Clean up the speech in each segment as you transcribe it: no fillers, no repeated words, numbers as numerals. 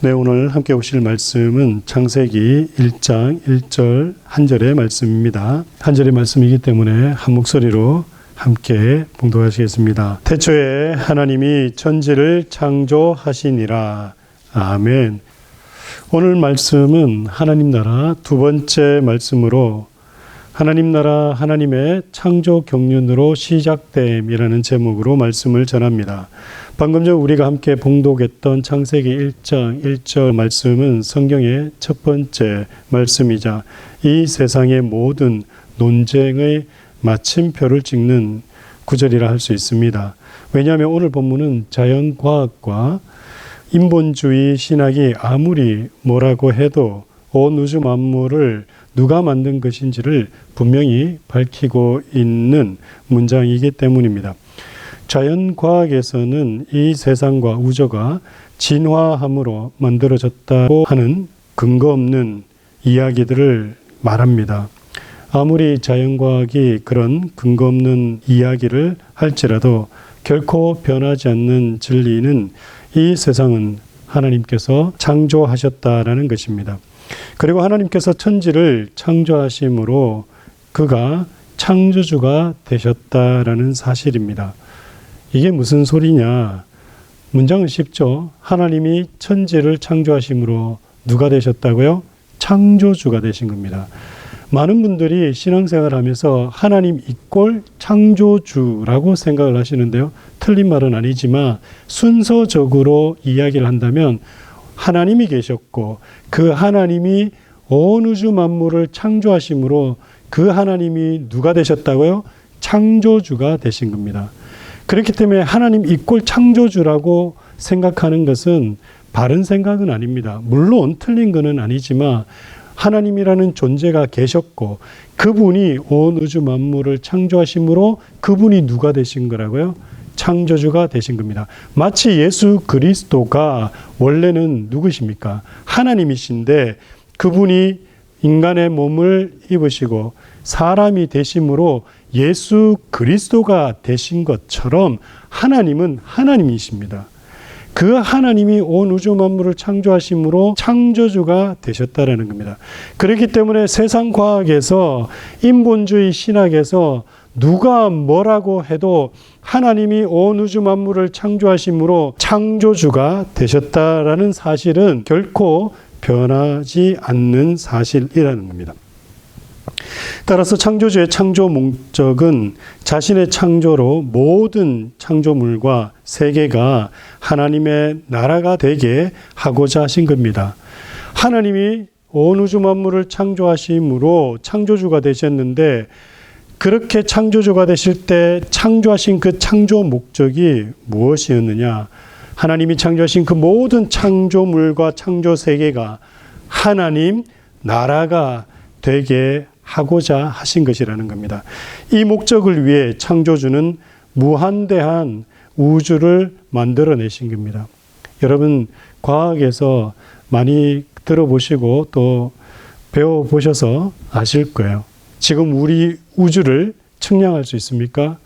네, 오늘 함께 보실 말씀은 창세기 1장 1절 한 절의 말씀입니다. 한 절의 말씀이기 때문에 한 목소리로 함께 봉독하시겠습니다. 태초에 하나님이 천지를 창조하시니라. 아멘. 오늘 말씀은 하나님 나라 두 번째 말씀으로 하나님 나라 하나님의 창조 경륜으로 시작됨이라는 제목으로 말씀을 전합니다. 방금 전 우리가 함께 봉독했던 창세기 1장 1절 말씀은 성경의 첫 번째 말씀이자 이 세상의 모든 논쟁의 마침표를 찍는 구절이라 할 수 있습니다. 왜냐하면 오늘 본문은 자연과학과 인본주의 신학이 아무리 뭐라고 해도 온 우주 만물을 누가 만든 것인지를 분명히 밝히고 있는 문장이기 때문입니다. 자연과학에서는 이 세상과 우주가 진화함으로 만들어졌다고 하는 근거 없는 이야기들을 말합니다. 아무리 자연과학이 그런 근거 없는 이야기를 할지라도 결코 변하지 않는 진리는 이 세상은 하나님께서 창조하셨다라는 것입니다. 그리고 하나님께서 천지를 창조하심으로 그가 창조주가 되셨다라는 사실입니다. 이게 무슨 소리냐? 문장은 쉽죠. 하나님이 천지를 창조하심으로 누가 되셨다고요? 창조주가 되신 겁니다. 많은 분들이 신앙생활을 하면서 하나님 이꼴 창조주라고 생각을 하시는데요. 틀린 말은 아니지만 순서적으로 이야기를 한다면 하나님이 계셨고 그 하나님이 온 우주 만물을 창조하심으로 그 하나님이 누가 되셨다고요? 창조주가 되신 겁니다. 그렇기 때문에 하나님 이꼴 창조주라고 생각하는 것은 바른 생각은 아닙니다. 물론 틀린 것은 아니지만 하나님이라는 존재가 계셨고 그분이 온 우주 만물을 창조하심으로 그분이 누가 되신 거라고요? 창조주가 되신 겁니다. 마치 예수 그리스도가 원래는 누구십니까? 하나님이신데 그분이 인간의 몸을 입으시고 사람이 되심으로 예수 그리스도가 되신 것처럼 하나님은 하나님이십니다. 그 하나님이 온 우주 만물을 창조하심으로 창조주가 되셨다라는 겁니다. 그렇기 때문에 세상 과학에서 인본주의 신학에서 누가 뭐라고 해도 하나님이 온 우주 만물을 창조하심으로 창조주가 되셨다라는 사실은 결코 변하지 않는 사실이라는 겁니다. 따라서 창조주의 창조 목적은 자신의 창조로 모든 창조물과 세계가 하나님의 나라가 되게 하고자 하신 겁니다. 하나님이 온 우주 만물을 창조하심으로 창조주가 되셨는데 그렇게 창조주가 되실 때 창조하신 그 창조 목적이 무엇이었느냐? 하나님이 창조하신 그 모든 창조물과 창조 세계가 하나님 나라가 되게 하고자 하신 것이라는 겁니다. 이 목적을 위해 창조주는 무한대한 우주를 만들어내신 겁니다. 여러분 과학에서 많이 들어보시고 또 배워보셔서 아실 거예요. 지금 우리 우주를 측량할 수 있습니까?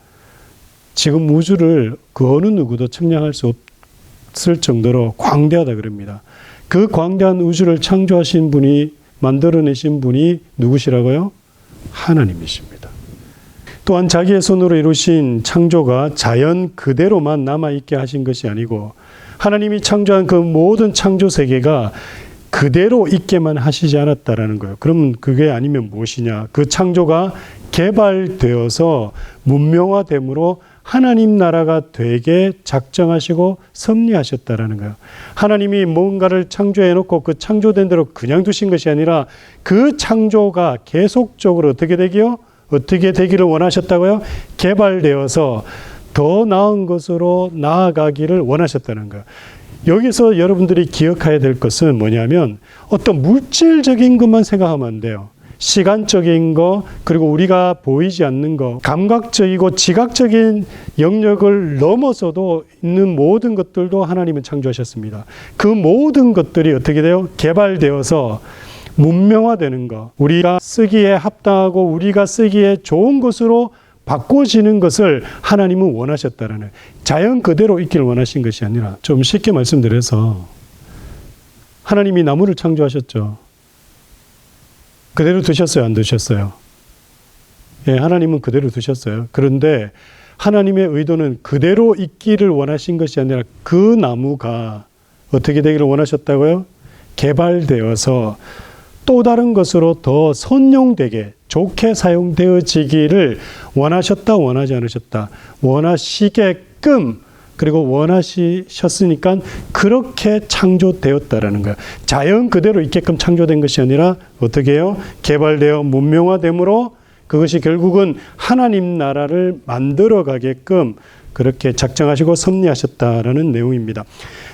지금 우주를 그 어느 누구도 측량할 수 없을 정도로 광대하다 그럽니다. 그 광대한 우주를 창조하신 분이 만들어내신 분이 누구시라고요? 하나님이십니다. 또한 자기의 손으로 이루신 창조가 자연 그대로만 남아있게 하신 것이 아니고 하나님이 창조한 그 모든 창조 세계가 그대로 있게만 하시지 않았다라는 거예요. 그러면 그게 아니면 무엇이냐? 그 창조가 개발되어서 문명화됨으로 하나님 나라가 되게 작정하시고 섭리하셨다라는 거예요. 하나님이 뭔가를 창조해놓고 그 창조된 대로 그냥 두신 것이 아니라 그 창조가 계속적으로 어떻게 되기요? 어떻게 되기를 원하셨다고요? 개발되어서 더 나은 것으로 나아가기를 원하셨다는 거예요. 여기서 여러분들이 기억해야 될 것은 뭐냐면 어떤 물질적인 것만 생각하면 안 돼요. 시간적인 거, 그리고 우리가 보이지 않는 거, 감각적이고 지각적인 영역을 넘어서도 있는 모든 것들도 하나님은 창조하셨습니다. 그 모든 것들이 어떻게 돼요? 개발되어서 문명화되는 거, 우리가 쓰기에 합당하고 우리가 쓰기에 좋은 것으로 바꿔지는 것을 하나님은 원하셨다라는, 자연 그대로 있기를 원하신 것이 아니라, 좀 쉽게 말씀드려서 하나님이 나무를 창조하셨죠. 그대로 두셨어요? 안 두셨어요? 예, 하나님은 그대로 두셨어요. 그런데 하나님의 의도는 그대로 있기를 원하신 것이 아니라 그 나무가 어떻게 되기를 원하셨다고요? 개발되어서 또 다른 것으로 더 선용되게 좋게 사용되어지기를 원하셨다, 원하지 않으셨다. 원하시게끔, 그리고 원하셨으니까 그렇게 창조되었다라는 거예요. 자연 그대로 있게끔 창조된 것이 아니라 어떻게 해요? 개발되어 문명화됨으로 그것이 결국은 하나님 나라를 만들어 가게끔 그렇게 작정하시고 섭리하셨다라는 내용입니다.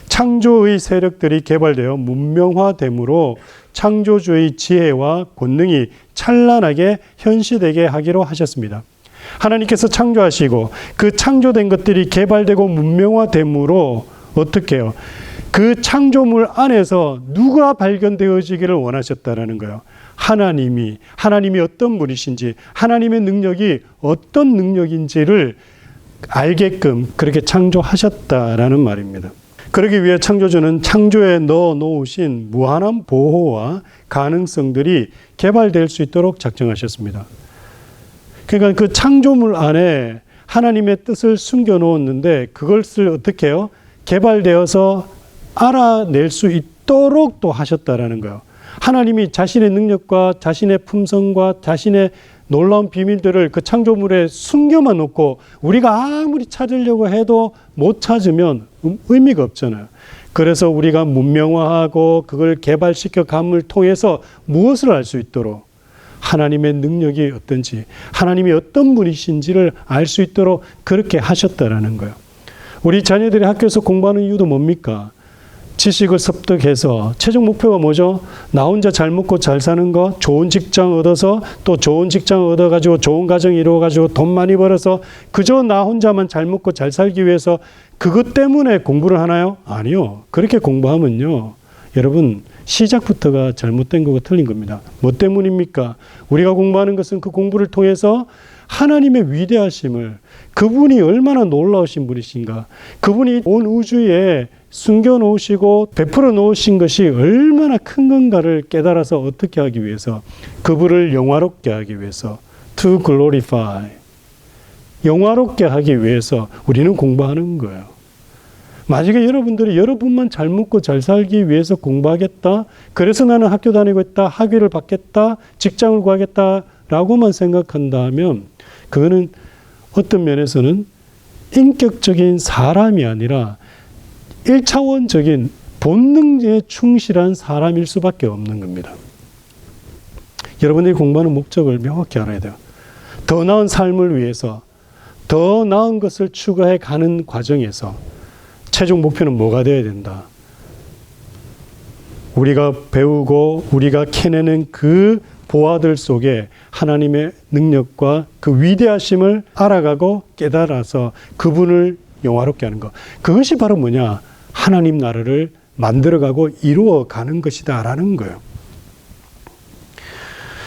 창조의 세력들이 개발되어 문명화됨으로 창조주의 지혜와 권능이 찬란하게 현시되게 하기로 하셨습니다. 하나님께서 창조하시고 그 창조된 것들이 개발되고 문명화됨으로 어떻게 해요? 그 창조물 안에서 누가 발견되어지기를 원하셨다라는 거예요. 하나님이 어떤 분이신지, 하나님의 능력이 어떤 능력인지를 알게끔 그렇게 창조하셨다라는 말입니다. 그러기 위해 창조주는 창조에 넣어 놓으신 무한한 보호와 가능성들이 개발될 수 있도록 작정하셨습니다. 그러니까 그 창조물 안에 하나님의 뜻을 숨겨 놓았는데 그것을 어떻게 해요? 개발되어서 알아낼 수 있도록 또 하셨다라는 거예요. 하나님이 자신의 능력과 자신의 품성과 자신의 놀라운 비밀들을 그 창조물에 숨겨만 놓고 우리가 아무리 찾으려고 해도 못 찾으면 의미가 없잖아요. 그래서 우리가 문명화하고 그걸 개발시켜 감을 통해서 무엇을 알 수 있도록 하나님의 능력이 어떤지, 하나님이 어떤 분이신지를 알 수 있도록 그렇게 하셨다라는 거예요. 우리 자녀들이 학교에서 공부하는 이유도 뭡니까? 지식을 습득해서 최종 목표가 뭐죠? 나 혼자 잘 먹고 잘 사는 거, 좋은 직장 얻어서 또 좋은 직장 얻어가지고 좋은 가정 이루어가지고 돈 많이 벌어서 그저 나 혼자만 잘 먹고 잘 살기 위해서 그것 때문에 공부를 하나요? 아니요. 그렇게 공부하면요, 여러분 시작부터가 잘못된 거고 틀린 겁니다. 뭐 때문입니까? 우리가 공부하는 것은 그 공부를 통해서 하나님의 위대하심을, 그분이 얼마나 놀라우신 분이신가, 그분이 온 우주에 숨겨놓으시고 베풀어 놓으신 것이 얼마나 큰 건가를 깨달아서 어떻게 하기 위해서, 그분을 영화롭게 하기 위해서, to glorify, 영화롭게 하기 위해서 우리는 공부하는 거예요. 만약에 여러분들이 여러분만 잘 먹고 잘 살기 위해서 공부하겠다, 그래서 나는 학교 다니고 있다, 학위를 받겠다, 직장을 구하겠다라고만 생각한다면 그거는 어떤 면에서는 인격적인 사람이 아니라 1차원적인 본능에 충실한 사람일 수밖에 없는 겁니다. 여러분들이 공부하는 목적을 명확히 알아야 돼요. 더 나은 삶을 위해서, 더 나은 것을 추구해 가는 과정에서 최종 목표는 뭐가 되어야 된다? 우리가 배우고 우리가 캐내는 그 보화들 속에 하나님의 능력과 그 위대하심을 알아가고 깨달아서 그분을 영화롭게 하는 것. 그것이 바로 뭐냐? 하나님 나라를 만들어가고 이루어가는 것이다 라는 거예요.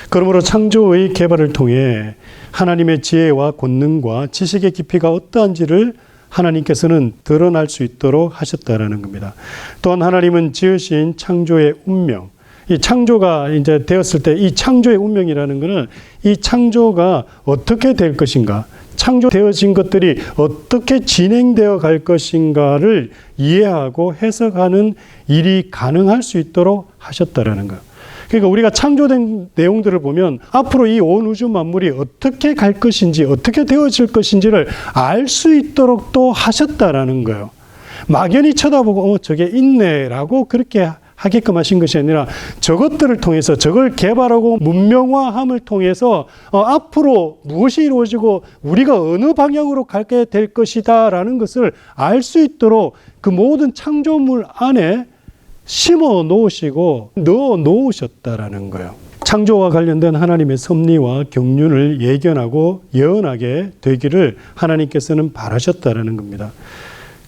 그러므로 창조의 개발을 통해 하나님의 지혜와 권능과 지식의 깊이가 어떠한지를 하나님께서는 드러날 수 있도록 하셨다라는 겁니다. 또한 하나님은 지으신 창조의 운명, 이 창조가 이제 되었을 때 이 창조의 운명이라는 것은 이 창조가 어떻게 될 것인가, 창조되어진 것들이 어떻게 진행되어 갈 것인가를 이해하고 해석하는 일이 가능할 수 있도록 하셨다라는 거예요. 그러니까 우리가 창조된 내용들을 보면 앞으로 이 온 우주 만물이 어떻게 갈 것인지, 어떻게 되어질 것인지를 알 수 있도록 또 하셨다라는 거예요. 막연히 쳐다보고 저게 있네라고 그렇게 하게끔 하신 것이 아니라 저것들을 통해서, 저걸 개발하고 문명화함을 통해서 앞으로 무엇이 이루어지고 우리가 어느 방향으로 가게 될 것이다라는 것을 알 수 있도록 그 모든 창조물 안에 심어 놓으시고 넣어 놓으셨다라는 거예요. 창조와 관련된 하나님의 섭리와 경륜을 예견하고 예언하게 되기를 하나님께서는 바라셨다라는 겁니다.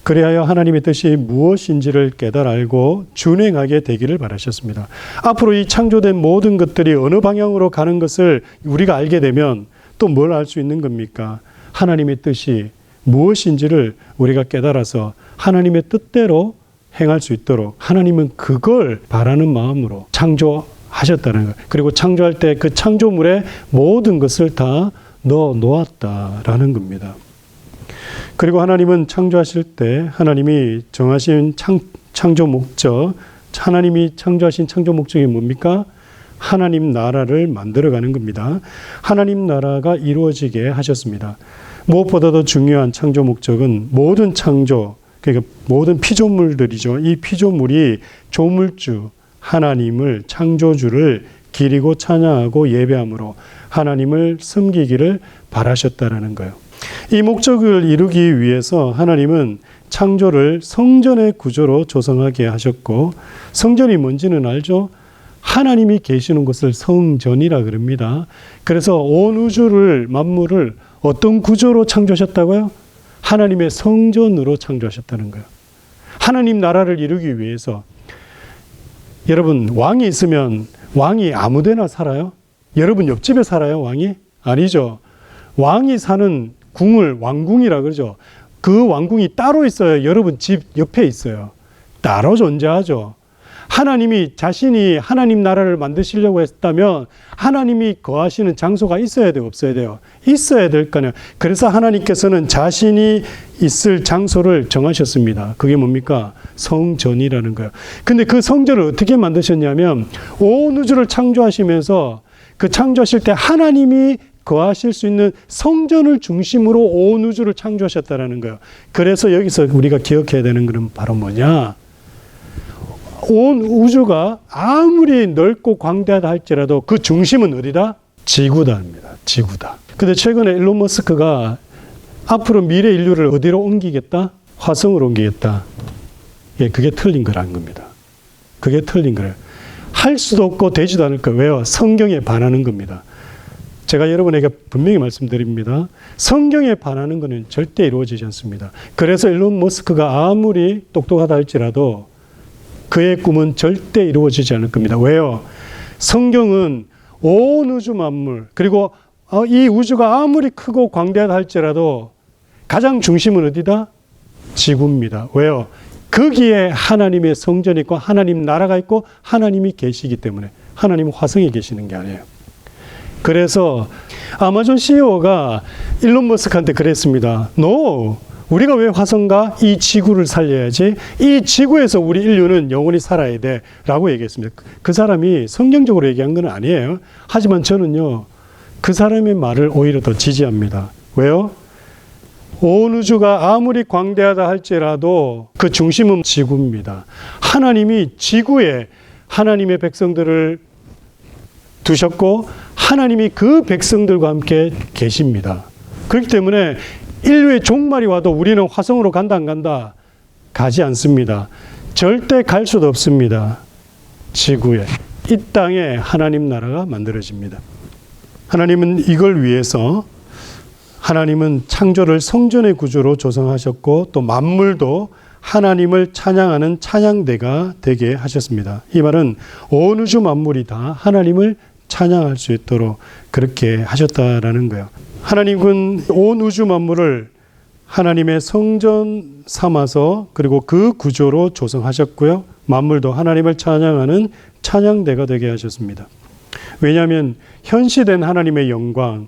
그리하여 하나님의 뜻이 무엇인지를 깨달아 알고 준행하게 되기를 바라셨습니다. 앞으로 이 창조된 모든 것들이 어느 방향으로 가는 것을 우리가 알게 되면 또 뭘 알 수 있는 겁니까? 하나님의 뜻이 무엇인지를 우리가 깨달아서 하나님의 뜻대로 행할 수 있도록 하나님은 그걸 바라는 마음으로 창조하셨다는 거예요. 그리고 창조할 때 그 창조물에 모든 것을 다 넣어 놓았다라는 겁니다. 그리고 하나님은 창조하실 때 하나님이 정하신 창조 목적, 하나님이 창조하신 창조 목적이 뭡니까? 하나님 나라를 만들어가는 겁니다. 하나님 나라가 이루어지게 하셨습니다. 무엇보다도 중요한 창조 목적은 모든 창조, 그러니까 모든 피조물들이죠. 이 피조물이 조물주, 하나님을, 창조주를 기리고 찬양하고 예배함으로 하나님을 섬기기를 바라셨다라는 거예요. 이 목적을 이루기 위해서 하나님은 창조를 성전의 구조로 조성하게 하셨고, 성전이 뭔지는 알죠? 하나님이 계시는 곳을 성전이라 그럽니다. 그래서 온 우주를, 만물을 어떤 구조로 창조하셨다고요? 하나님의 성전으로 창조하셨다는 거예요. 하나님 나라를 이루기 위해서. 여러분, 왕이 있으면 왕이 아무데나 살아요? 여러분 옆집에 살아요, 왕이? 아니죠. 왕이 사는 궁을 왕궁이라 그러죠. 그 왕궁이 따로 있어요. 여러분 집 옆에 있어요. 따로 존재하죠. 하나님이 자신이 하나님 나라를 만드시려고 했다면 하나님이 거하시는 장소가 있어야 돼요, 없어야 돼요? 있어야 될 거네요. 그래서 하나님께서는 자신이 있을 장소를 정하셨습니다. 그게 뭡니까? 성전이라는 거예요. 근데 그 성전을 어떻게 만드셨냐면 온 우주를 창조하시면서 그 창조하실 때 하나님이 거하실 수 있는 성전을 중심으로 온 우주를 창조하셨다라는 거예요. 그래서 여기서 우리가 기억해야 되는 것은 바로 뭐냐? 온 우주가 아무리 넓고 광대하다 할지라도 그 중심은 어디다? 지구다입니다. 지구다. 근데 최근에 일론 머스크가 앞으로 미래 인류를 어디로 옮기겠다? 화성으로 옮기겠다. 예, 그게 틀린 거라는 겁니다. 그게 틀린 거예요. 할 수도 없고 되지도 않을 거예요. 왜요? 성경에 반하는 겁니다. 제가 여러분에게 분명히 말씀드립니다. 성경에 반하는 것은 절대 이루어지지 않습니다. 그래서 일론 머스크가 아무리 똑똑하다 할지라도 그의 꿈은 절대 이루어지지 않을 겁니다. 왜요? 성경은 온 우주 만물, 그리고 이 우주가 아무리 크고 광대하다 할지라도 가장 중심은 어디다? 지구입니다. 왜요? 거기에 하나님의 성전이 있고 하나님 나라가 있고 하나님이 계시기 때문에. 하나님은 화성에 계시는 게 아니에요. 그래서 아마존 CEO가 일론 머스크한테 그랬습니다. No! 우리가 왜 화성과 이 지구를 살려야지? 이 지구에서 우리 인류는 영원히 살아야 돼. 라고 얘기했습니다. 그 사람이 성경적으로 얘기한 건 아니에요. 하지만 저는요, 그 사람의 말을 오히려 더 지지합니다. 왜요? 온 우주가 아무리 광대하다 할지라도 그 중심은 지구입니다. 하나님이 지구에 하나님의 백성들을 두셨고 하나님이 그 백성들과 함께 계십니다. 그렇기 때문에 인류의 종말이 와도 우리는 화성으로 간다 안 간다? 가지 않습니다. 절대 갈 수도 없습니다. 지구에. 이 땅에 하나님 나라가 만들어집니다. 하나님은 이걸 위해서 하나님은 창조를 성전의 구조로 조성하셨고 또 만물도 하나님을 찬양하는 찬양대가 되게 하셨습니다. 이 말은 온 우주 만물이 다 하나님을 찬양할 수 있도록 그렇게 하셨다라는 거예요. 하나님은 온 우주 만물을 하나님의 성전 삼아서 그리고 그 구조로 조성하셨고요. 만물도 하나님을 찬양하는 찬양대가 되게 하셨습니다. 왜냐하면 현시된 하나님의 영광,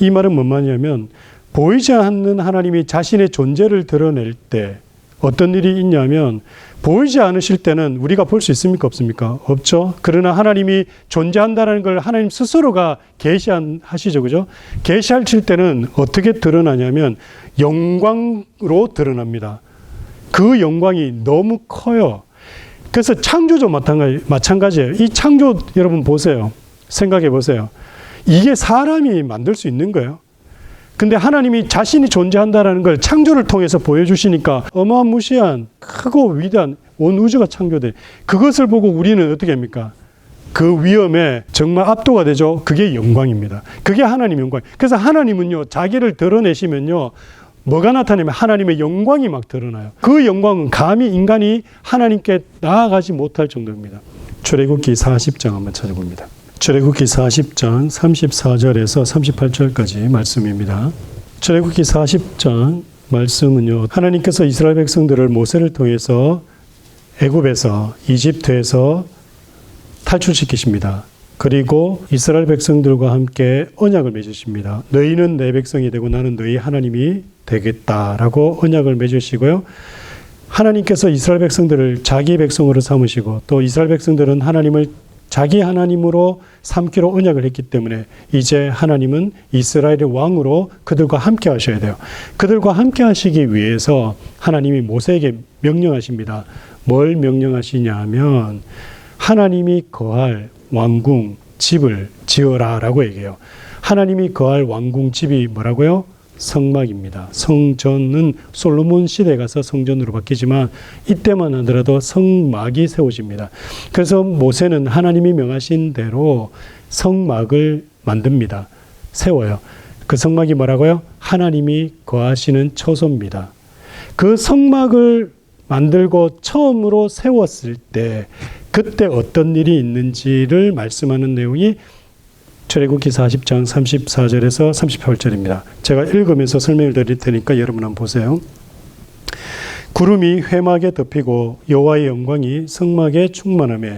이 말은 뭔 말이냐면 보이지 않는 하나님이 자신의 존재를 드러낼 때 어떤 일이 있냐면 보이지 않으실 때는 우리가 볼 수 있습니까? 없습니까? 없죠. 그러나 하나님이 존재한다는 걸 하나님 스스로가 계시하시죠. 그죠? 계시하실 때는 어떻게 드러나냐면 영광으로 드러납니다. 그 영광이 너무 커요. 그래서 창조도 마찬가지예요. 이 창조 여러분 보세요. 생각해 보세요. 이게 사람이 만들 수 있는 거예요. 근데 하나님이 자신이 존재한다는 걸 창조를 통해서 보여주시니까 어마무시한 크고 위대한 온 우주가 창조돼. 그것을 보고 우리는 어떻게 합니까? 그 위험에 정말 압도가 되죠. 그게 영광입니다. 그게 하나님의 영광. 그래서 하나님은요, 자기를 드러내시면요, 뭐가 나타나면 하나님의 영광이 막 드러나요. 그 영광은 감히 인간이 하나님께 나아가지 못할 정도입니다. 출애굽기 40장 한번 찾아봅니다. 출애굽기 40장 34절에서 38절까지 말씀입니다. 출애굽기 40장 말씀은요, 하나님께서 이스라엘 백성들을 모세를 통해서 애굽에서 이집트에서 탈출시키십니다. 그리고 이스라엘 백성들과 함께 언약을 맺으십니다. 너희는 내 백성이 되고 나는 너희 하나님이 되겠다라고 언약을 맺으시고요. 하나님께서 이스라엘 백성들을 자기 백성으로 삼으시고 또 이스라엘 백성들은 하나님을 자기 하나님으로 삼기로 언약을 했기 때문에 이제 하나님은 이스라엘의 왕으로 그들과 함께 하셔야 돼요. 그들과 함께 하시기 위해서 하나님이 모세에게 명령하십니다. 뭘 명령하시냐 하면 하나님이 거할 왕궁 집을 지어라 라고 얘기해요. 하나님이 거할 왕궁 집이 뭐라고요? 성막입니다. 성전은 솔로몬 시대에 가서 성전으로 바뀌지만 이때만 하더라도 성막이 세워집니다. 그래서 모세는 하나님이 명하신 대로 성막을 만듭니다. 세워요. 그 성막이 뭐라고요? 하나님이 거하시는 처소입니다. 그 성막을 만들고 처음으로 세웠을 때 그때 어떤 일이 있는지를 말씀하는 내용이 출애굽기 40장 34절에서 38절입니다. 제가 읽으면서 설명을 드릴 테니까 여러분 한번 보세요. 구름이 회막에 덮이고 여호와의 영광이 성막에 충만하며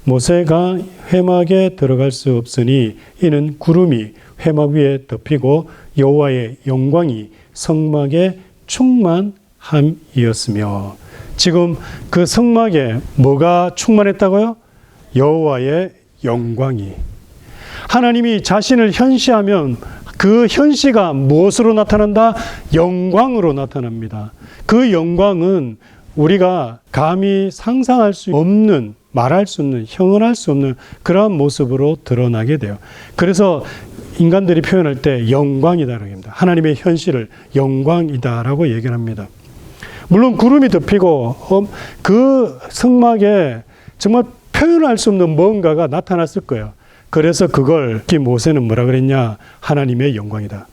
모세가 회막에 들어갈 수 없으니 이는 구름이 회막 위에 덮이고 여호와의 영광이 성막에 충만함이었으며 지금 그 성막에 뭐가 충만했다고요? 여호와의 영광이. 하나님이 자신을 현시하면 그 현시가 무엇으로 나타난다? 영광으로 나타납니다. 그 영광은 우리가 감히 상상할 수 없는, 말할 수 없는, 형언할 수 없는 그러한 모습으로 드러나게 돼요. 그래서 인간들이 표현할 때 영광이다라고 합니다. 하나님의 현실을 영광이다라고 얘기를 합니다. 물론 구름이 덮이고 그 성막에 정말 표현할 수 없는 뭔가가 나타났을 거예요. 그래서 그걸 모세는 뭐라 그랬냐? 하나님의 영광이다.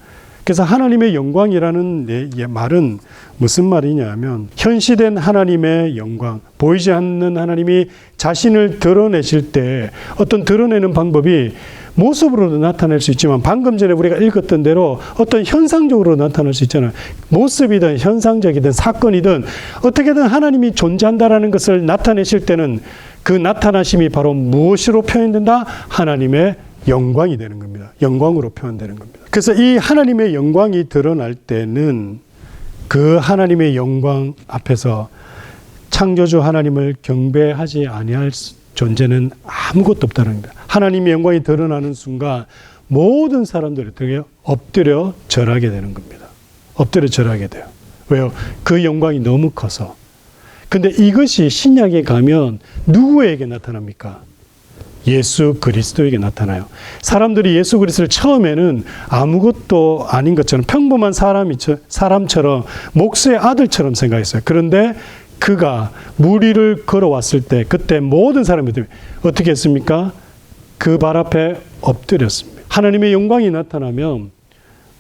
그래서 하나님의 영광이라는 말은 무슨 말이냐 하면 현시된 하나님의 영광, 보이지 않는 하나님이 자신을 드러내실 때 어떤 드러내는 방법이 모습으로도 나타낼 수 있지만 방금 전에 우리가 읽었던 대로 어떤 현상적으로 나타날 수 있잖아요. 모습이든 현상적이든 사건이든 어떻게든 하나님이 존재한다라는 것을 나타내실 때는 그 나타나심이 바로 무엇으로 표현된다? 하나님의 영광이 되는 겁니다. 영광으로 표현되는 겁니다. 그래서 이 하나님의 영광이 드러날 때는 그 하나님의 영광 앞에서 창조주 하나님을 경배하지 아니할 존재는 아무것도 없다는 겁니다. 하나님의 영광이 드러나는 순간 모든 사람들이 어떻게 엎드려 절하게 되는 겁니다. 엎드려 절하게 돼요. 왜요? 그 영광이 너무 커서. 근데 이것이 신약에 가면 누구에게 나타납니까? 예수 그리스도에게 나타나요. 사람들이 예수 그리스도를 처음에는 아무것도 아닌 것처럼 평범한 사람처럼 목수의 아들처럼 생각했어요. 그런데 그가 물 위를 걸어왔을 때 그때 모든 사람들이 어떻게 했습니까? 그 발 앞에 엎드렸습니다. 하나님의 영광이 나타나면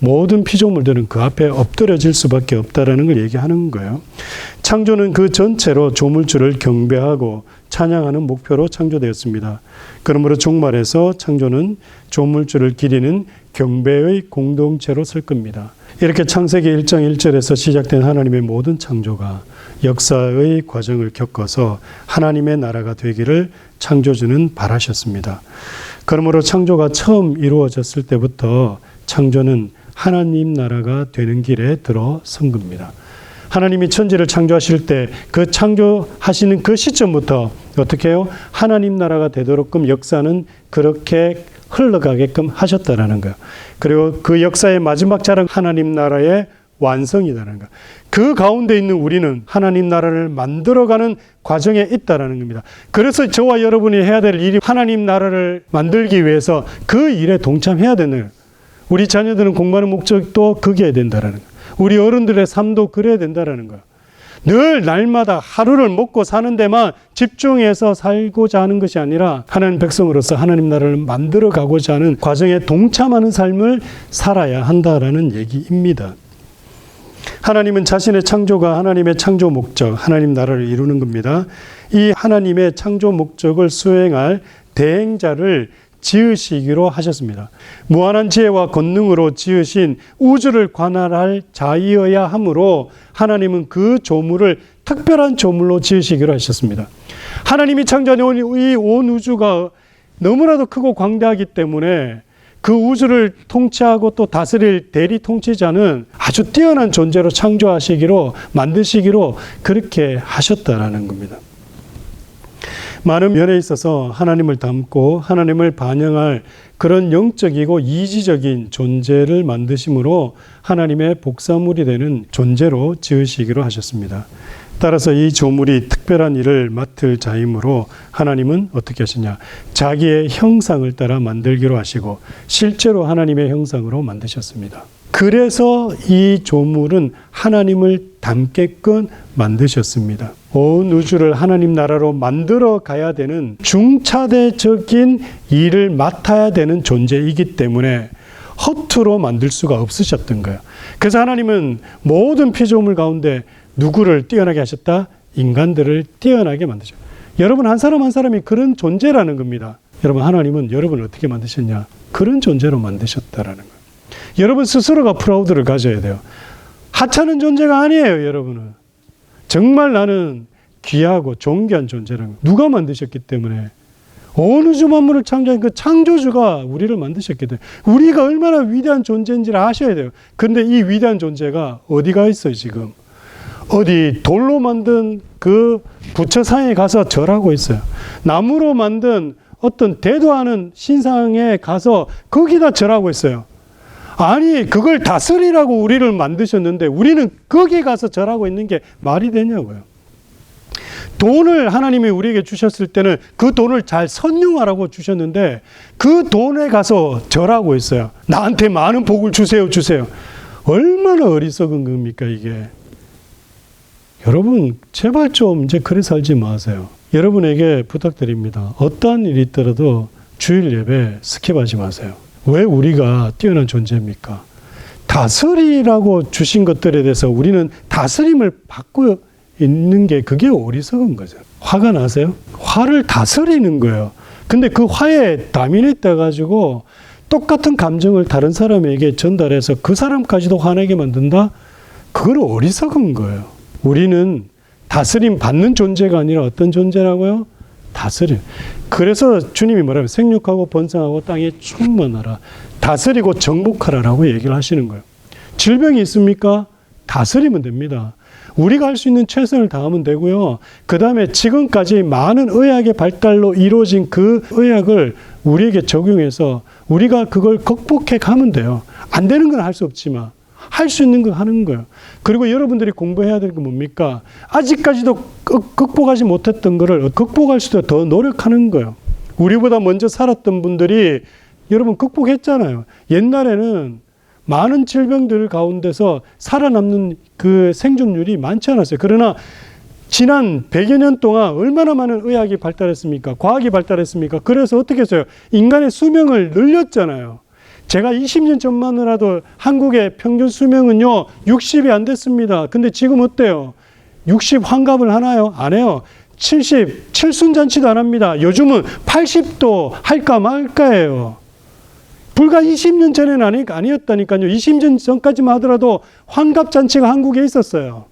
모든 피조물들은 그 앞에 엎드려질 수밖에 없다라는 걸 얘기하는 거예요. 창조는 그 전체로 조물주를 경배하고 찬양하는 목표로 창조되었습니다. 그러므로 종말에서 창조는 조물주를 기리는 경배의 공동체로 설 겁니다. 이렇게 창세기 1장 1절에서 시작된 하나님의 모든 창조가 역사의 과정을 겪어서 하나님의 나라가 되기를 창조주는 바라셨습니다. 그러므로 창조가 처음 이루어졌을 때부터 창조는 하나님 나라가 되는 길에 들어선 겁니다. 하나님이 천지를 창조하실 때 그 창조하시는 그 시점부터 어떻게 해요? 하나님 나라가 되도록끔 역사는 그렇게 흘러가게끔 하셨다라는 거예요. 그리고 그 역사의 마지막 자랑 하나님 나라의 완성이라는 거. 그 가운데 있는 우리는 하나님 나라를 만들어가는 과정에 있다라는 겁니다. 그래서 저와 여러분이 해야 될 일이 하나님 나라를 만들기 위해서 그 일에 동참해야 되는 거예요. 우리 자녀들은 공부하는 목적도 그게 된다라는 거예요. 우리 어른들의 삶도 그래야 된다라는 거예요. 늘 날마다 하루를 먹고 사는 데만 집중해서 살고자 하는 것이 아니라 하나님 백성으로서 하나님 나라를 만들어 가고자 하는 과정에 동참하는 삶을 살아야 한다라는 얘기입니다. 하나님은 자신의 창조가 하나님의 창조 목적, 하나님 나라를 이루는 겁니다. 이 하나님의 창조 목적을 수행할 대행자를 지으시기로 하셨습니다. 무한한 지혜와 권능으로 지으신 우주를 관할할 자이어야 하므로 하나님은 그 조물을 특별한 조물로 지으시기로 하셨습니다. 하나님이 창조한 이 온 우주가 너무나도 크고 광대하기 때문에 그 우주를 통치하고 또 다스릴 대리 통치자는 아주 뛰어난 존재로 창조하시기로 만드시기로 그렇게 하셨다라는 겁니다. 많은 면에 있어서 하나님을 닮고 하나님을 반영할 그런 영적이고 이지적인 존재를 만드심으로 하나님의 복사물이 되는 존재로 지으시기로 하셨습니다. 따라서 이 조물이 특별한 일을 맡을 자이므로 하나님은 어떻게 하시냐? 자기의 형상을 따라 만들기로 하시고 실제로 하나님의 형상으로 만드셨습니다. 그래서 이 조물은 하나님을 닮게끔 만드셨습니다. 온 우주를 하나님 나라로 만들어 가야 되는 중차대적인 일을 맡아야 되는 존재이기 때문에 허투루 만들 수가 없으셨던 거예요. 그래서 하나님은 모든 피조물 가운데 누구를 뛰어나게 하셨다? 인간들을 뛰어나게 만드셨다. 여러분 한 사람 한 사람이 그런 존재라는 겁니다. 여러분 하나님은 여러분을 어떻게 만드셨냐? 그런 존재로 만드셨다라는 거예요. 여러분 스스로가 프라우드를 가져야 돼요. 하찮은 존재가 아니에요, 여러분은. 정말 나는 귀하고 존귀한 존재라는 거예요. 누가 만드셨기 때문에. 온 우주 만물을 창조한 그 창조주가 우리를 만드셨기 때문에 우리가 얼마나 위대한 존재인지를 아셔야 돼요. 그런데 이 위대한 존재가 어디가 있어요, 지금? 어디 돌로 만든 그 부처상에 가서 절하고 있어요. 나무로 만든 어떤 대도 않은 신상에 가서 거기다 절하고 있어요. 아니 그걸 다스리라고 우리를 만드셨는데 우리는 거기 가서 절하고 있는 게 말이 되냐고요. 돈을 하나님이 우리에게 주셨을 때는 그 돈을 잘 선용하라고 주셨는데 그 돈에 가서 절하고 있어요. 나한테 많은 복을 주세요. 얼마나 어리석은 겁니까 이게. 여러분 제발 좀 이제 그래 살지 마세요. 여러분에게 부탁드립니다. 어떠한 일이 있더라도 주일 예배 스킵하지 마세요. 왜 우리가 뛰어난 존재입니까? 다스리라고 주신 것들에 대해서 우리는 다스림을 받고 있는 게 그게 어리석은 거죠. 화가 나세요? 화를 다스리는 거예요. 근데 그 화에 다민이 떠가지고 똑같은 감정을 다른 사람에게 전달해서 그 사람까지도 화내게 만든다? 그건 어리석은 거예요. 우리는 다스림 받는 존재가 아니라 어떤 존재라고요? 다스림. 그래서 주님이 뭐라고 생육하고 번성하고 땅에 충만하라. 다스리고 정복하라라고 얘기를 하시는 거예요. 질병이 있습니까? 다스리면 됩니다. 우리가 할 수 있는 최선을 다하면 되고요. 그 다음에 지금까지 많은 의학의 발달로 이루어진 그 의학을 우리에게 적용해서 우리가 그걸 극복해 가면 돼요. 안 되는 건 할 수 없지만 할 수 있는 건 하는 거예요. 그리고 여러분들이 공부해야 될 게 뭡니까? 아직까지도 극복하지 못했던 거를 극복할 수도 더 노력하는 거예요. 우리보다 먼저 살았던 분들이 여러분 극복했잖아요. 옛날에는 많은 질병들 가운데서 살아남는 그 생존율이 많지 않았어요. 그러나 지난 100여 년 동안 얼마나 많은 의학이 발달했습니까? 과학이 발달했습니까? 그래서 어떻게 했어요? 인간의 수명을 늘렸잖아요. 제가 20년 전만이라도 한국의 평균 수명은요 60이 안 됐습니다. 근데 지금 어때요? 60 환갑을 하나요? 안 해요. 70 칠순잔치도 안 합니다. 요즘은 80도 할까 말까예요. 불과 20년 전에는 아니었다니까요. 20년 전까지만 하더라도 환갑잔치가 한국에 있었어요.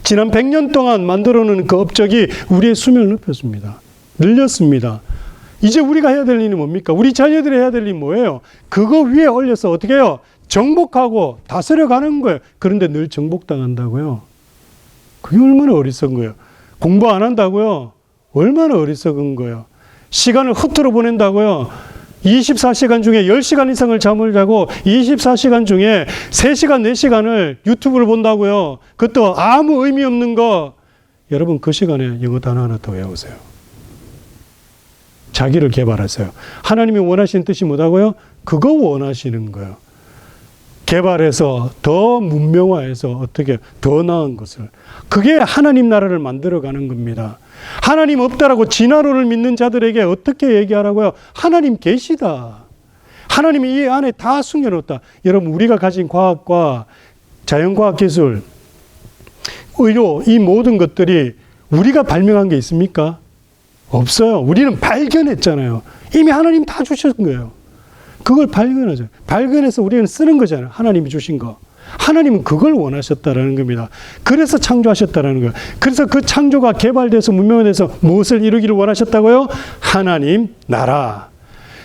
지난 100년 동안 만들어놓은 그 업적이 우리의 수명을 높였습니다. 늘렸습니다. 이제 우리가 해야 될 일은 뭡니까? 우리 자녀들이 해야 될 일이 뭐예요? 그거 위에 올려서 어떻게 해요? 정복하고 다스려가는 거예요. 그런데 늘 정복당한다고요? 그게 얼마나 어리석은 거예요? 공부 안 한다고요? 얼마나 어리석은 거예요? 시간을 허투루 보낸다고요? 24시간 중에 10시간 이상을 잠을 자고 24시간 중에 3시간, 4시간을 유튜브를 본다고요? 그것도 아무 의미 없는 거. 여러분 그 시간에 영어 단어 하나 더 외우세요. 자기를 개발하세요. 하나님이 원하시는 뜻이 뭐다고요? 그거 원하시는 거예요. 개발해서 더 문명화해서 어떻게 더 나은 것을. 그게 하나님 나라를 만들어가는 겁니다. 하나님 없다라고 진화론을 믿는 자들에게 어떻게 얘기하라고요? 하나님 계시다. 하나님이 이 안에 다 숨겨놓았다. 여러분 우리가 가진 과학과 자연과학 기술, 의료 이 모든 것들이 우리가 발명한 게 있습니까? 없어요. 우리는 발견했잖아요. 이미 하나님 다 주신 거예요. 그걸 발견하죠. 발견해서 우리는 쓰는 거잖아요. 하나님이 주신 거. 하나님은 그걸 원하셨다라는 겁니다. 그래서 창조하셨다라는 거예요. 그래서 그 창조가 개발돼서 문명화돼서 무엇을 이루기를 원하셨다고요? 하나님 나라.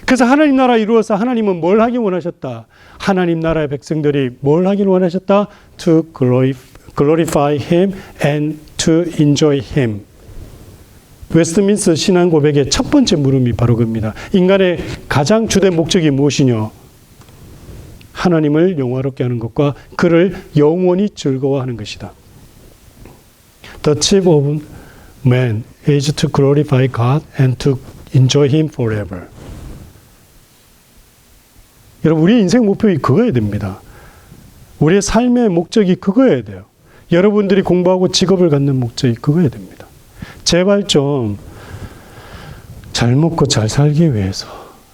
그래서 하나님 나라 이루어서 하나님은 뭘 하기 원하셨다? 하나님 나라의 백성들이 뭘 하기를 원하셨다? To glorify Him and to enjoy Him. 웨스트민스터 신앙 고백의 첫 번째 물음이 바로 그겁니다. 인간의 가장 주된 목적이 무엇이냐? 하나님을 영화롭게 하는 것과 그를 영원히 즐거워하는 것이다. The chief of man is to glorify God and to enjoy Him forever. 여러분, 우리의 인생 목표가 그거여야 됩니다. 우리의 삶의 목적이 그거여야 돼요. 여러분들이 공부하고 직업을 갖는 목적이 그거여야 됩니다. 제발 좀 잘 먹고 잘 살기 위해서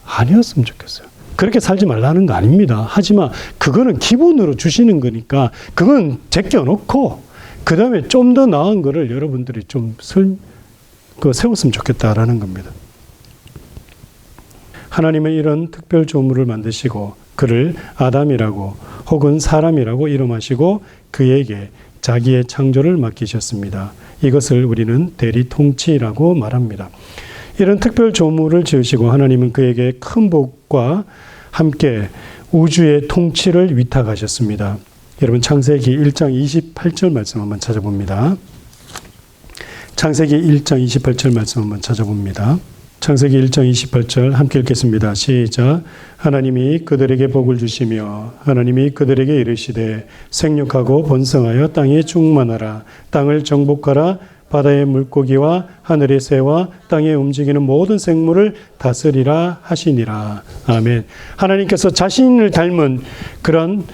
아니었으면 좋겠어요. 그렇게 살지 말라는 거 아닙니다. 하지만 그거는 기본으로 주시는 거니까 그건 제껴놓고 그 다음에 좀 더 나은 거를 여러분들이 좀 세웠으면 좋겠다라는 겁니다. 하나님은 이런 특별 조물을 만드시고 그를 아담이라고 혹은 사람이라고 이름하시고 그에게 자기의 창조를 맡기셨습니다. 이것을 우리는 대리통치라고 말합니다. 이런 특별 조물을 지으시고 하나님은 그에게 큰 복과 함께 우주의 통치를 위탁하셨습니다. 여러분 창세기 1장 28절 말씀 한번 찾아봅니다. 창세기 1장 28절 말씀 한번 찾아봅니다. 창세기 1장 28절 함께 읽겠습니다. 시작. 하나님이 그들에게 복을 주시며 하나님이 그들에게 이르시되 생육하고 번성하여 땅에 충만하라. 땅을 정복하라. 바다의 물고기와 하늘의 새와 땅에 움직이는 모든 생물을 다스리라 하시니라. 아멘. 하나님께서 자신을 닮은 그런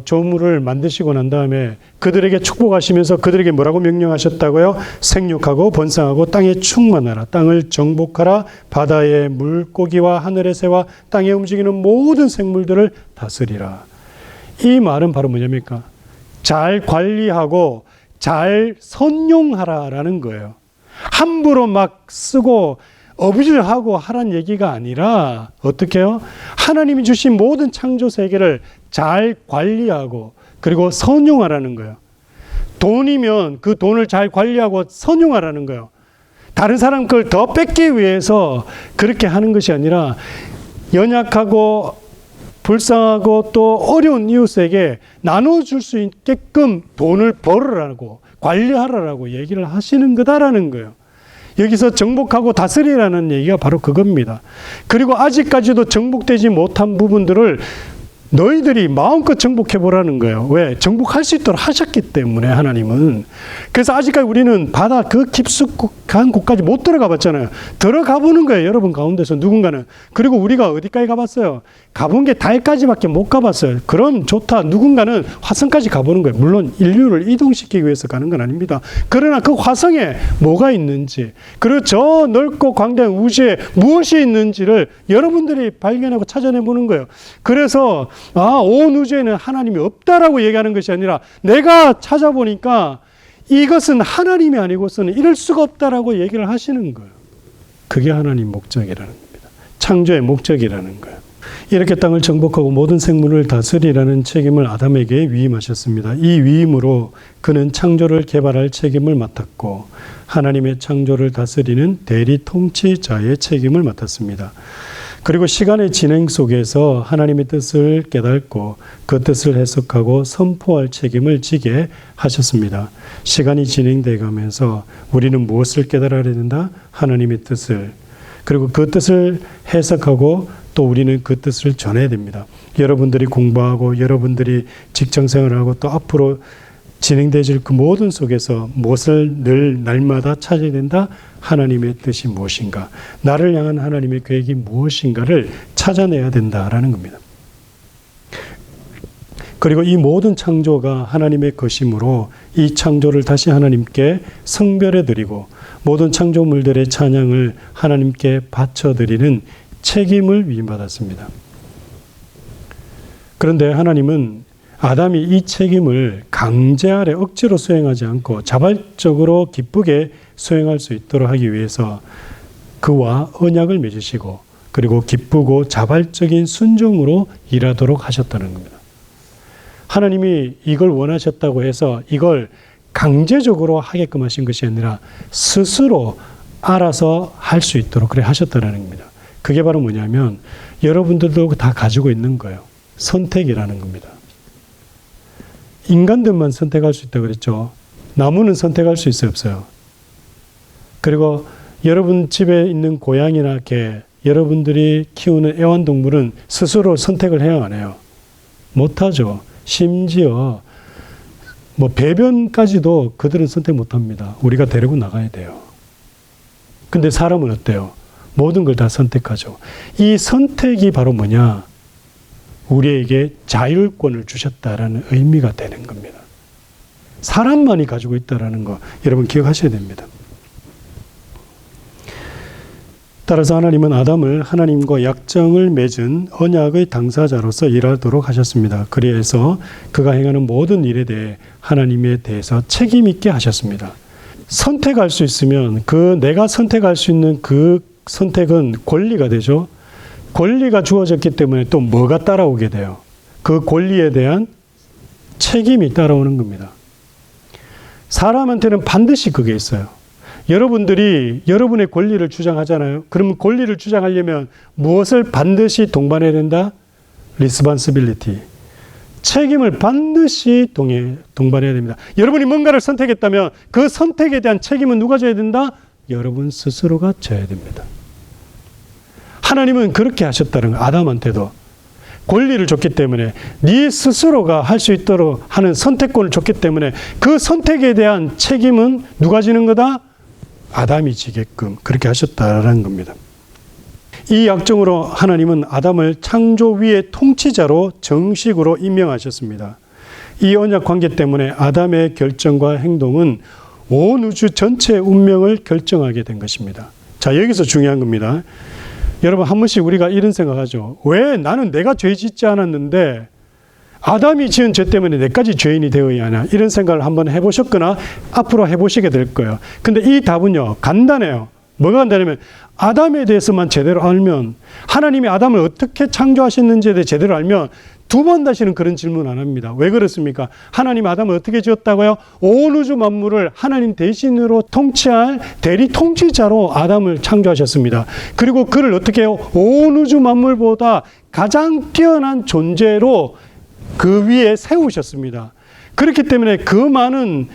조물을 만드시고 난 다음에 그들에게 축복하시면서 그들에게 뭐라고 명령하셨다고요? 생육하고 번성하고 땅에 충만하라. 땅을 정복하라. 바다의 물고기와 하늘의 새와 땅에 움직이는 모든 생물들을 다스리라. 이 말은 바로 뭐냐니까? 잘 관리하고 잘 선용하라라는 거예요. 함부로 막 쓰고 어부질하고 하라는 얘기가 아니라 어떻게 해요? 하나님이 주신 모든 창조 세계를 잘 관리하고 그리고 선용하라는 거예요. 돈이면 그 돈을 잘 관리하고 선용하라는 거예요. 다른 사람 걸 더 뺏기 위해서 그렇게 하는 것이 아니라 연약하고 불쌍하고 또 어려운 이웃에게 나눠줄 수 있게끔 돈을 벌으라고 관리하라고 얘기를 하시는 거다라는 거예요. 여기서 정복하고 다스리라는 얘기가 바로 그겁니다. 그리고 아직까지도 정복되지 못한 부분들을 너희들이 마음껏 정복해보라는 거예요. 왜? 정복할 수 있도록 하셨기 때문에 하나님은. 그래서 아직까지 우리는 바다 그 깊숙한 곳까지 못 들어가 봤잖아요. 들어가 보는 거예요. 여러분 가운데서 누군가는. 그리고 우리가 어디까지 가봤어요? 가본 게 달까지밖에 못 가봤어요. 그럼 좋다. 누군가는 화성까지 가보는 거예요. 물론 인류를 이동시키기 위해서 가는 건 아닙니다. 그러나 그 화성에 뭐가 있는지 그리고 저 넓고 광대한 우주에 무엇이 있는지를 여러분들이 발견하고 찾아내보는 거예요. 그래서 온 우주에는 하나님이 없다라고 얘기하는 것이 아니라 내가 찾아보니까 이것은 하나님이 아니고서는 이럴 수가 없다라고 얘기를 하시는 거예요. 그게 하나님 목적이라는 겁니다. 창조의 목적이라는 거예요. 이렇게 땅을 정복하고 모든 생물을 다스리라는 책임을 아담에게 위임하셨습니다. 이 위임으로 그는 창조를 개발할 책임을 맡았고 하나님의 창조를 다스리는 대리 통치자의 책임을 맡았습니다. 그리고 시간의 진행 속에서 하나님의 뜻을 깨닫고 그 뜻을 해석하고 선포할 책임을 지게 하셨습니다. 시간이 진행돼 가면서 우리는 무엇을 깨달아야 된다? 하나님의 뜻을. 그리고 그 뜻을 해석하고 또 우리는 그 뜻을 전해야 됩니다. 여러분들이 공부하고 여러분들이 직장생활하고 또 앞으로 진행되질 그 모든 속에서 무엇을 늘 날마다 찾아야 된다? 하나님의 뜻이 무엇인가? 나를 향한 하나님의 계획이 무엇인가를 찾아내야 된다라는 겁니다. 그리고 이 모든 창조가 하나님의 것이므로 이 창조를 다시 하나님께 성별해 드리고 모든 창조물들의 찬양을 하나님께 바쳐 드리는 책임을 위임받았습니다. 그런데 하나님은 아담이 이 책임을 강제 아래 억지로 수행하지 않고 자발적으로 기쁘게 수행할 수 있도록 하기 위해서 그와 언약을 맺으시고 그리고 기쁘고 자발적인 순종으로 일하도록 하셨다는 겁니다. 하나님이 이걸 원하셨다고 해서 이걸 강제적으로 하게끔 하신 것이 아니라 스스로 알아서 할 수 있도록 그래 하셨다는 겁니다. 그게 바로 뭐냐면 여러분들도 다 가지고 있는 거예요. 선택이라는 겁니다. 인간들만 선택할 수 있다고 그랬죠. 나무는 선택할 수 있어요, 없어요? 그리고 여러분 집에 있는 고양이나 개, 여러분들이 키우는 애완동물은 스스로 선택을 해야 안 해요? 못하죠. 심지어 배변까지도 그들은 선택 못합니다. 우리가 데리고 나가야 돼요. 근데 사람은 어때요? 모든 걸 다 선택하죠. 이 선택이 바로 뭐냐? 우리에게 자율권을 주셨다라는 의미가 되는 겁니다. 사람만이 가지고 있다라는 거 여러분 기억하셔야 됩니다. 따라서 하나님은 아담을 하나님과 약정을 맺은 언약의 당사자로서 일하도록 하셨습니다. 그래서 그가 행하는 모든 일에 대해 하나님에 대해서 책임 있게 하셨습니다. 선택할 수 있으면 내가 선택할 수 있는 그 선택은 권리가 되죠. 권리가 주어졌기 때문에 또 뭐가 따라오게 돼요? 그 권리에 대한 책임이 따라오는 겁니다. 사람한테는 반드시 그게 있어요. 여러분들이 여러분의 권리를 주장하잖아요. 그러면 권리를 주장하려면 무엇을 반드시 동반해야 된다? responsibility. 책임을 반드시 동반해야 됩니다. 여러분이 뭔가를 선택했다면 그 선택에 대한 책임은 누가 져야 된다? 여러분 스스로가 져야 됩니다. 하나님은 그렇게 하셨다는 거예요. 아담한테도. 권리를 줬기 때문에 네 스스로가 할 수 있도록 하는 선택권을 줬기 때문에 그 선택에 대한 책임은 누가 지는 거다? 아담이 지게끔 그렇게 하셨다라는 겁니다. 이 약정으로 하나님은 아담을 창조 위의 통치자로 정식으로 임명하셨습니다. 이 언약 관계 때문에 아담의 결정과 행동은 온 우주 전체의 운명을 결정하게 된 것입니다. 자, 여기서 중요한 겁니다. 여러분 한 번씩 우리가 이런 생각하죠. 왜 나는 내가 죄 짓지 않았는데 아담이 지은 죄 때문에 내까지 죄인이 되어야 하나, 이런 생각을 한번 해보셨거나 앞으로 해보시게 될 거예요. 근데 이 답은요 간단해요. 뭐가 간단하면 아담에 대해서만 제대로 알면, 하나님이 아담을 어떻게 창조하셨는지에 대해 제대로 알면 두 번 다시는 그런 질문 안 합니다. 왜 그렇습니까? 하나님 아담을 어떻게 지었다고요? 온 우주 만물을 하나님 대신으로 통치할 대리 통치자로 아담을 창조하셨습니다. 그리고 그를 어떻게 해요? 온 우주 만물보다 가장 뛰어난 존재로 그 위에 세우셨습니다. 그렇기 때문에 그 많은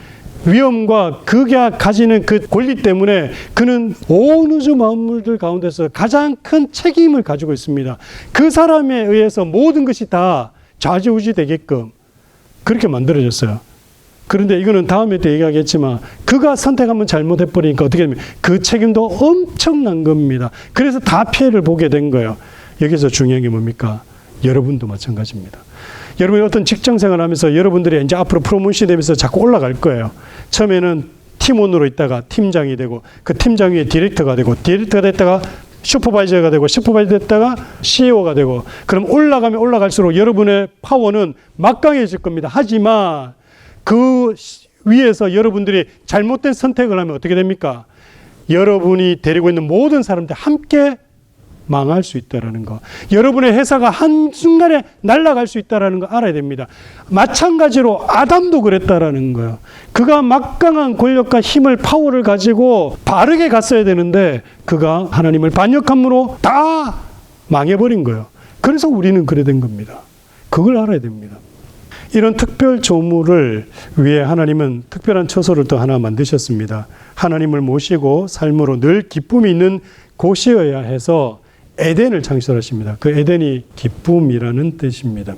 위엄과 그가 가지는 그 권리 때문에 그는 온 우주 만물들 가운데서 가장 큰 책임을 가지고 있습니다. 그 사람에 의해서 모든 것이 다 좌지우지 되게끔 그렇게 만들어졌어요. 그런데 이거는 다음에 또 얘기하겠지만 그가 선택 한번 잘못해버리니까 어떻게 되면 그 책임도 엄청난 겁니다. 그래서 다 피해를 보게 된 거예요. 여기서 중요한 게 뭡니까? 여러분도 마찬가지입니다. 여러분이 어떤 직장생활 하면서 여러분들이 이제 앞으로 프로모션이 되면서 자꾸 올라갈 거예요. 처음에는 팀원으로 있다가 팀장이 되고 그 팀장 위에 디렉터가 되고 디렉터가 됐다가 슈퍼바이저가 되고 슈퍼바이저 됐다가 CEO가 되고, 그럼 올라가면 올라갈수록 여러분의 파워는 막강해질 겁니다. 하지만 그 위에서 여러분들이 잘못된 선택을 하면 어떻게 됩니까? 여러분이 데리고 있는 모든 사람들 함께 망할 수 있다는 거. 여러분의 회사가 한순간에 날아갈 수 있다는 거 알아야 됩니다. 마찬가지로 아담도 그랬다라는 거예요. 그가 막강한 권력과 힘을, 파워를 가지고 바르게 갔어야 되는데 그가 하나님을 반역함으로 다 망해버린 거예요. 그래서 우리는 그래 된 겁니다. 그걸 알아야 됩니다. 이런 특별 조물을 위해 하나님은 특별한 처소를 또 하나 만드셨습니다. 하나님을 모시고 삶으로 늘 기쁨이 있는 곳이어야 해서 에덴을 창설하십니다. 그 에덴이 기쁨이라는 뜻입니다.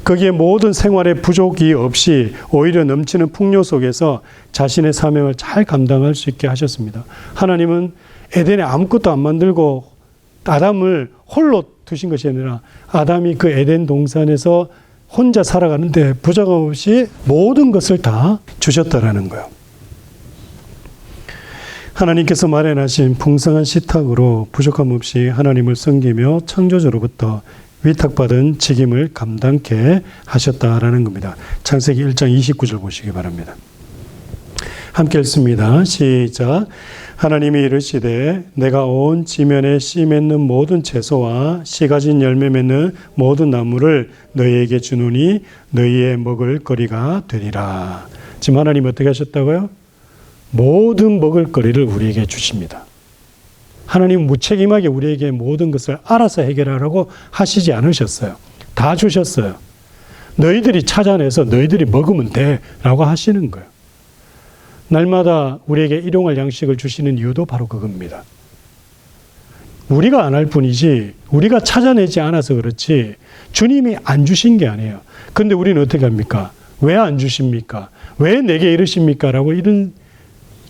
거기에 모든 생활에 부족이 없이 오히려 넘치는 풍요 속에서 자신의 사명을 잘 감당할 수 있게 하셨습니다. 하나님은 에덴에 아무것도 안 만들고 아담을 홀로 두신 것이 아니라 아담이 그 에덴 동산에서 혼자 살아가는데 부족 없이 모든 것을 다 주셨다라는 거예요. 하나님께서 마련하신 풍성한 식탁으로 부족함 없이 하나님을 섬기며 창조주로부터 위탁받은 책임을 감당케 하셨다라는 겁니다. 창세기 1장 29절 보시기 바랍니다. 함께 읽습니다. 시작. 하나님이 이르시되 내가 온 지면에 씨 맺는 모든 채소와 씨 가진 열매 맺는 모든 나무를 너희에게 주노니 너희의 먹을 거리가 되리라. 지금 하나님 어떻게 하셨다고요? 모든 먹을 거리를 우리에게 주십니다. 하나님 무책임하게 우리에게 모든 것을 알아서 해결하라고 하시지 않으셨어요. 다 주셨어요. 너희들이 찾아내서 너희들이 먹으면 돼 라고 하시는 거예요. 날마다 우리에게 일용할 양식을 주시는 이유도 바로 그겁니다. 우리가 안 할 뿐이지 우리가 찾아내지 않아서 그렇지 주님이 안 주신 게 아니에요. 그런데 우리는 어떻게 합니까? 왜 안 주십니까? 왜 내게 이러십니까? 라고 이런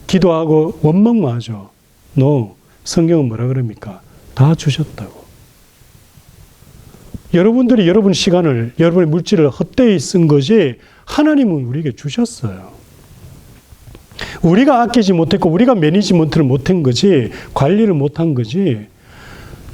기도하고 원망만 하죠. No. 성경은 뭐라 그럽니까? 다 주셨다고. 여러분들이 여러분 시간을, 여러분의 물질을 헛되이 쓴 것이 하나님은 우리에게 주셨어요. 우리가 아끼지 못했고 우리가 매니지먼트를 못한 거지 관리를 못한 거지.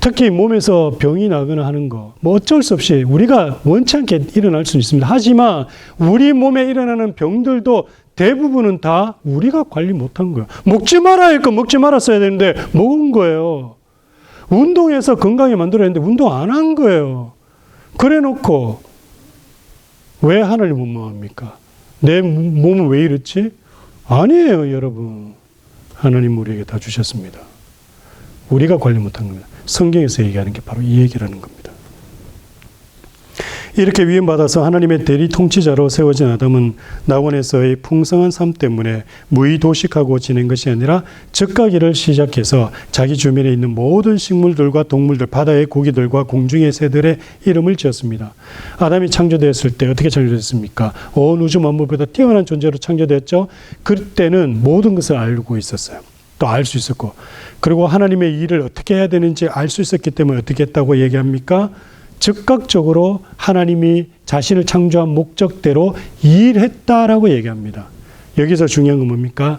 특히 몸에서 병이 나거나 하는 거 뭐 어쩔 수 없이 우리가 원치 않게 일어날 수는 있습니다. 하지만 우리 몸에 일어나는 병들도 대부분은 다 우리가 관리 못한 거예요. 먹지 말아야 할 거 먹지 말았어야 되는데 먹은 거예요. 운동해서 건강에 만들어야 했는데 운동 안 한 거예요. 그래 놓고 왜 하나님 원망합니까? 내 몸은 왜 이렇지? 아니에요, 여러분. 하나님 우리에게 다 주셨습니다. 우리가 관리 못한 겁니다. 성경에서 얘기하는 게 바로 이 얘기라는 겁니다. 이렇게 위임받아서 하나님의 대리 통치자로 세워진 아담은 낙원에서의 풍성한 삶 때문에 무의도식하고 지낸 것이 아니라 즉가기를 시작해서 자기 주변에 있는 모든 식물들과 동물들, 바다의 고기들과 공중의 새들의 이름을 지었습니다. 아담이 창조되었을 때 어떻게 창조됐습니까? 온 우주 만물보다 뛰어난 존재로 창조되었죠. 그때는 모든 것을 알고 있었어요. 또 알 수 있었고, 그리고 하나님의 일을 어떻게 해야 되는지 알 수 있었기 때문에 어떻게 했다고 얘기합니까? 즉각적으로 하나님이 자신을 창조한 목적대로 일했다라고 얘기합니다. 여기서 중요한 건 뭡니까?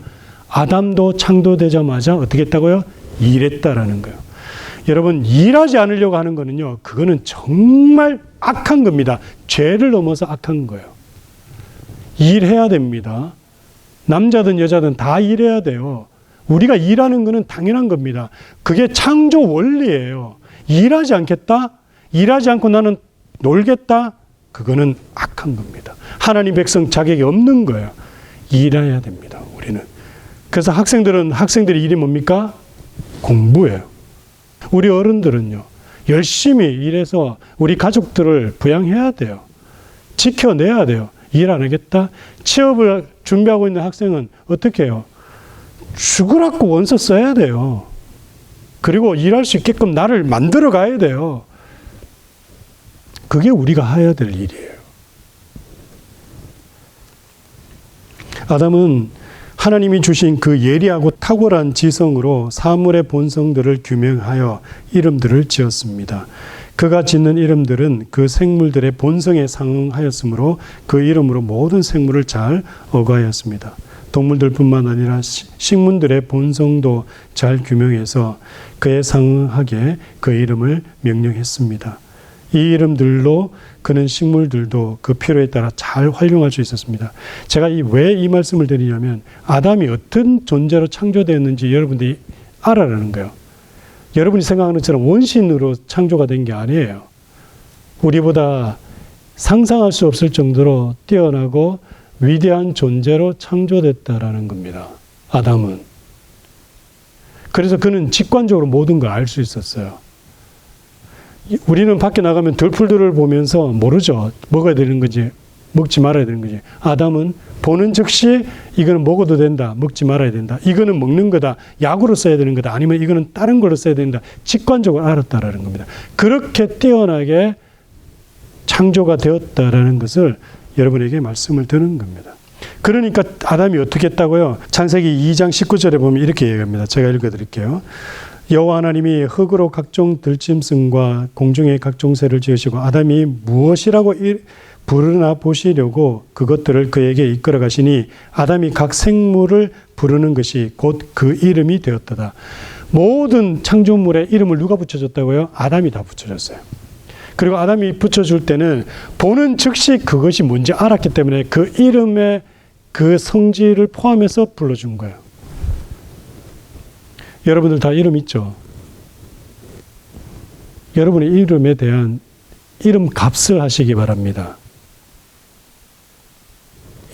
아담도 창조되자마자 어떻게 했다고요? 일했다라는 거예요. 여러분, 일하지 않으려고 하는 거는요, 그거는 정말 악한 겁니다. 죄를 넘어서 악한 거예요. 일해야 됩니다. 남자든 여자든 다 일해야 돼요. 우리가 일하는 거는 당연한 겁니다. 그게 창조 원리예요. 일하지 않겠다? 일하지 않고 나는 놀겠다? 그거는 악한 겁니다. 하나님 백성 자격이 없는 거예요. 일해야 됩니다, 우리는. 그래서 학생들의 일이 뭡니까? 공부예요. 우리 어른들은요, 열심히 일해서 우리 가족들을 부양해야 돼요. 지켜내야 돼요. 일 안 하겠다? 취업을 준비하고 있는 학생은 어떻게 해요? 죽으라고 원서 써야 돼요. 그리고 일할 수 있게끔 나를 만들어 가야 돼요. 그게 우리가 해야 될 일이에요. 아담은 하나님이 주신 그 예리하고 탁월한 지성으로 사물의 본성들을 규명하여 이름들을 지었습니다. 그가 짓는 이름들은 그 생물들의 본성에 상응하였으므로 그 이름으로 모든 생물을 잘 어거하였습니다. 동물들뿐만 아니라 식물들의 본성도 잘 규명해서 그에 상응하게 그 이름을 명령했습니다. 이 이름들로 그는 식물들도 그 필요에 따라 잘 활용할 수 있었습니다. 제가 왜 이 말씀을 드리냐면 아담이 어떤 존재로 창조되었는지 여러분들이 알아라는 거예요. 여러분이 생각하는 것처럼 원신으로 창조가 된 게 아니에요. 우리보다 상상할 수 없을 정도로 뛰어나고 위대한 존재로 창조됐다라는 겁니다. 아담은. 그래서 그는 직관적으로 모든 걸 알 수 있었어요. 우리는 밖에 나가면 들풀들을 보면서 모르죠. 먹어야 되는 건지 먹지 말아야 되는 건지. 아담은 보는 즉시 이거는 먹어도 된다, 먹지 말아야 된다, 이거는 먹는 거다, 약으로 써야 되는 거다, 아니면 이거는 다른 걸로 써야 된다, 직관적으로 알았다라는 겁니다. 그렇게 뛰어나게 창조가 되었다라는 것을 여러분에게 말씀을 드리는 겁니다. 그러니까 아담이 어떻게 했다고요? 창세기 2장 19절에 보면 이렇게 얘기합니다. 제가 읽어드릴게요. 여호와 하나님이 흙으로 각종 들짐승과 공중의 각종 새를 지으시고 아담이 무엇이라고 부르나 보시려고 그것들을 그에게 이끌어 가시니 아담이 각 생물을 부르는 것이 곧 그 이름이 되었더라. 모든 창조물의 이름을 누가 붙여줬다고요? 아담이 다 붙여줬어요. 그리고 아담이 붙여줄 때는 보는 즉시 그것이 뭔지 알았기 때문에 그 이름의 그 성질을 포함해서 불러준 거예요. 여러분들 다 이름 있죠? 여러분의 이름에 대한 이름 값을 하시기 바랍니다.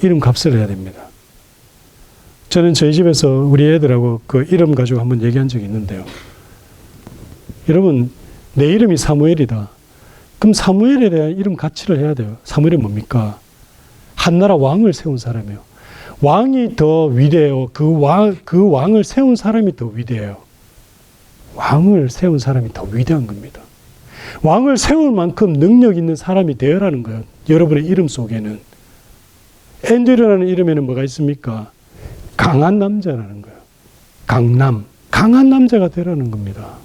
이름 값을 해야 됩니다. 저는 저희 집에서 우리 애들하고 그 이름 가지고 한번 얘기한 적이 있는데요. 여러분, 내 이름이 사무엘이다. 그럼 사무엘에 대한 이름 가치를 해야 돼요. 사무엘이 뭡니까? 한나라 왕을 세운 사람이에요. 왕이 더 위대해요. 그 왕을 세운 사람이 더 위대해요. 왕을 세운 사람이 더 위대한 겁니다. 왕을 세울 만큼 능력 있는 사람이 되어라는 거예요. 여러분의 이름 속에는. 앤드류라는 이름에는 뭐가 있습니까? 강한 남자라는 거예요. 강한 남자가 되라는 겁니다.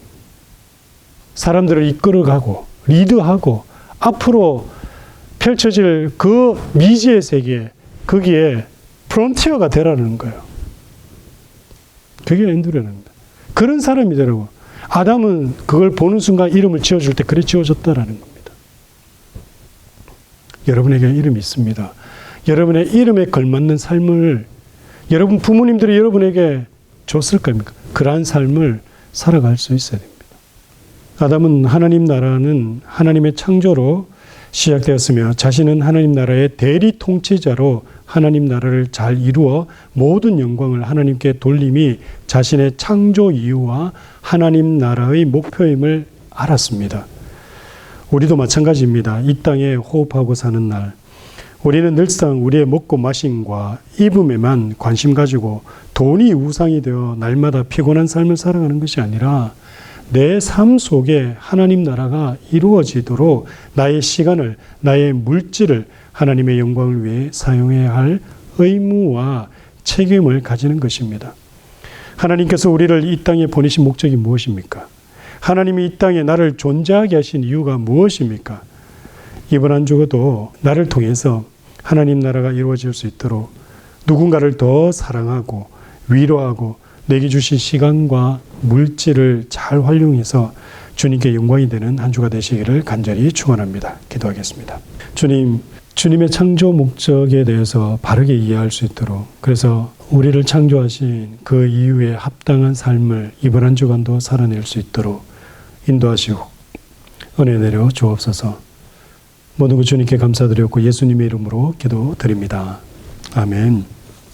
사람들을 이끌어가고 리드하고 앞으로 펼쳐질 그 미지의 세계, 거기에 프론티어가 되라는 거예요. 그게 앤드류라는 겁니다. 그런 사람이 되라고. 아담은 그걸 보는 순간 이름을 지어줄 때 그래 지어졌다라는 겁니다. 여러분에게 이름이 있습니다. 여러분의 이름에 걸맞는 삶을 여러분 부모님들이 여러분에게 줬을 겁니까? 그러한 삶을 살아갈 수 있어야 됩니다. 아담은 하나님 나라는 하나님의 창조로 시작되었으며 자신은 하나님 나라의 대리 통치자로 하나님 나라를 잘 이루어 모든 영광을 하나님께 돌림이 자신의 창조 이유와 하나님 나라의 목표임을 알았습니다. 우리도 마찬가지입니다. 이 땅에 호흡하고 사는 날 우리는 늘상 우리의 먹고 마심과 입음에만 관심 가지고 돈이 우상이 되어 날마다 피곤한 삶을 살아가는 것이 아니라 내 삶 속에 하나님 나라가 이루어지도록 나의 시간을, 나의 물질을 하나님의 영광을 위해 사용해야 할 의무와 책임을 가지는 것입니다. 하나님께서 우리를 이 땅에 보내신 목적이 무엇입니까? 하나님이 이 땅에 나를 존재하게 하신 이유가 무엇입니까? 이번 한 주도 나를 통해서 하나님 나라가 이루어질 수 있도록 누군가를 더 사랑하고 위로하고 내게 주신 시간과 물질을 잘 활용해서 주님께 영광이 되는 한 주가 되시기를 간절히 축원합니다. 기도하겠습니다. 주님, 주님의 창조 목적에 대해서 바르게 이해할 수 있도록 그래서 우리를 창조하신 그 이유에 합당한 삶을 이번 한 주간도 살아낼 수 있도록 인도하시고 은혜 내려 주옵소서. 모든 것 주님께 감사드렸고 예수님의 이름으로 기도드립니다. 아멘.